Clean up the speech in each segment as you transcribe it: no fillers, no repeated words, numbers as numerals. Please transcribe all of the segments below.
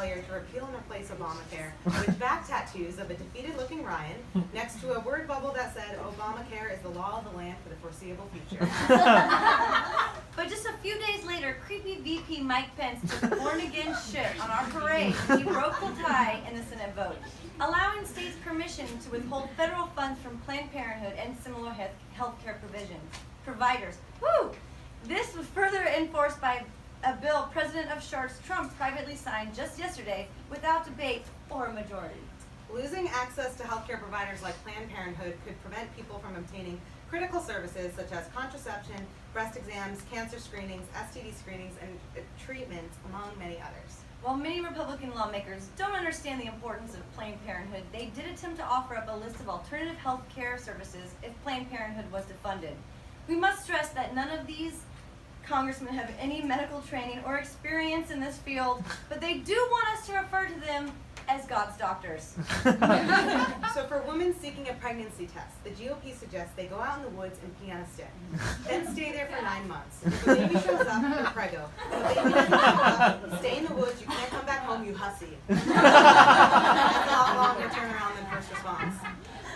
failure to repeal and replace Obamacare with back tattoos of a defeated-looking Ryan next to a word bubble that said, Obamacare is the law of the land for the foreseeable future. But just a few days later, creepy VP Mike Pence took born-again shit on our parade. He broke the tie in the Senate vote, allowing states permission to withhold federal funds from Planned Parenthood and similar health care providers. Woo! This was further enforced by a bill President of Sharks Trump privately signed just yesterday without debate or a majority. Losing access to healthcare providers like Planned Parenthood could prevent people from obtaining critical services such as contraception, breast exams, cancer screenings, STD screenings, and treatments, among many others. While many Republican lawmakers don't understand the importance of Planned Parenthood, they did attempt to offer up a list of alternative health care services if Planned Parenthood was defunded. We must stress that none of these congressmen have any medical training or experience in this field, but they do want us to refer to them as God's doctors. So for women seeking a pregnancy test, the GOP suggests they go out in the woods and pee on a stick. Then stay there for 9 months. If the baby shows up, you're preggo. If the baby doesn't show up, stay in the woods, you can't come back home, you hussy. That's a lot longer turnaround than first response.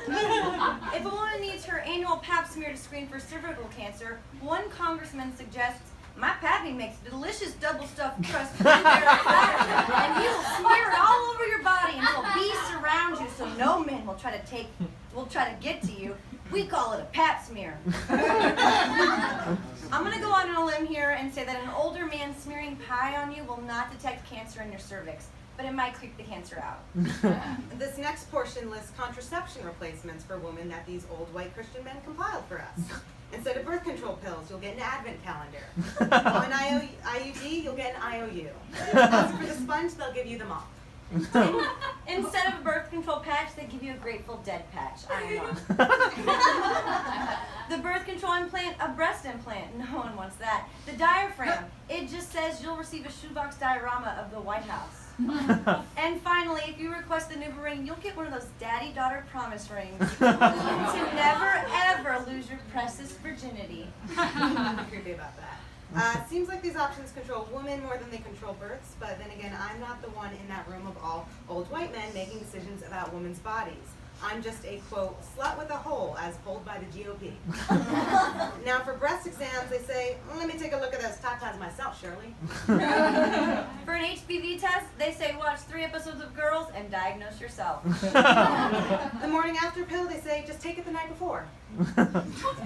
If a woman needs her annual pap smear to screen for cervical cancer, one congressman suggests, my pappy makes delicious double-stuffed crust blueberry batter, and he will smear it all over your body until bees surround you so no man will try to get to you. We call it a pap smear. I'm going to go on a limb here and say that an older man smearing pie on you will not detect cancer in your cervix, but it might creep the cancer out. This next portion lists contraception replacements for women that these old white Christian men compiled for us. Instead of birth control pills, you'll get an advent calendar. On IUD, you'll get an IOU. As for the sponge, they'll give you the mop. Instead of a birth control patch, they give you a Grateful Dead patch. The birth control implant, a breast implant. No one wants that. The diaphragm, it just says you'll receive a shoebox diorama of the White House. And finally, if you request the new ring, you'll get one of those daddy-daughter promise rings to never, ever lose your precious virginity. I'm creepy about that. Seems like these options control women more than they control births, but then again, I'm not the one in that room of all old white men making decisions about women's bodies. I'm just a, quote, slut with a hole, as polled by the GOP. Now, for breast exams, they say, let me take a look at those tatas myself, Shirley. For an HPV test, they say watch 3 episodes of Girls and diagnose yourself. The morning after pill, they say just take it the night before.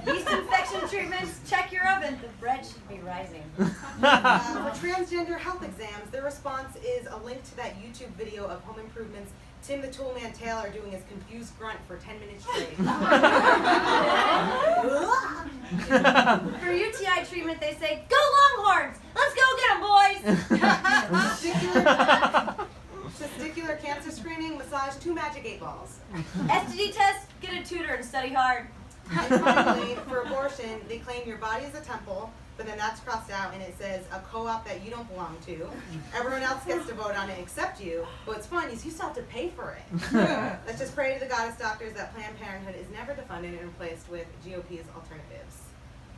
Yeast infection treatments, check your oven. The bread should be rising. For transgender health exams, their response is a link to that YouTube video of Home Improvement's Tim the Toolman Taylor doing his confused grunt for 10 minutes straight. For UTI treatment, they say, go Longhorns! Let's go get 'em, boys! Testicular cancer screening, massage 2 magic 8 balls. STD test, get a tutor and study hard. And finally, for abortion, they claim your body is a temple, but then that's crossed out and it says a co-op that you don't belong to. Everyone else gets to vote on it except you. But what's fun is you still have to pay for it. Let's just pray to the goddess doctors that Planned Parenthood is never defunded and replaced with GOP's alternatives.